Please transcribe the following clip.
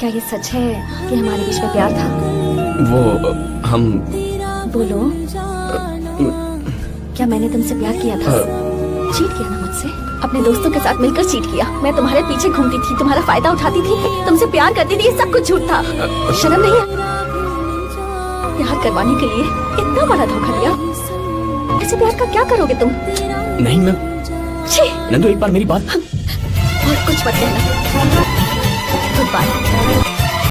क्या ये सच है कि हमारे बीच में प्यार था? वो हम बोलो, क्या मैंने तुमसे प्यार किया था? चीट किया ना मुझसे? अपने दोस्तों के साथ मिलकर चीट किया। मैं तुम्हारे पीछे घूमती थी, तुम्हारा फायदा उठाती थी, तुमसे प्यार करती थी, ये सब कुछ झूठ था। शर्म नहीं है? प्यार करवाने के लिए इतना बड़ा धोखा दिया। ऐसे प्यार का क्या करोगे तुम? नहीं, मैं छी! नंदू, एक बार मेरी बात। और कुछ मत कहना। Good bye.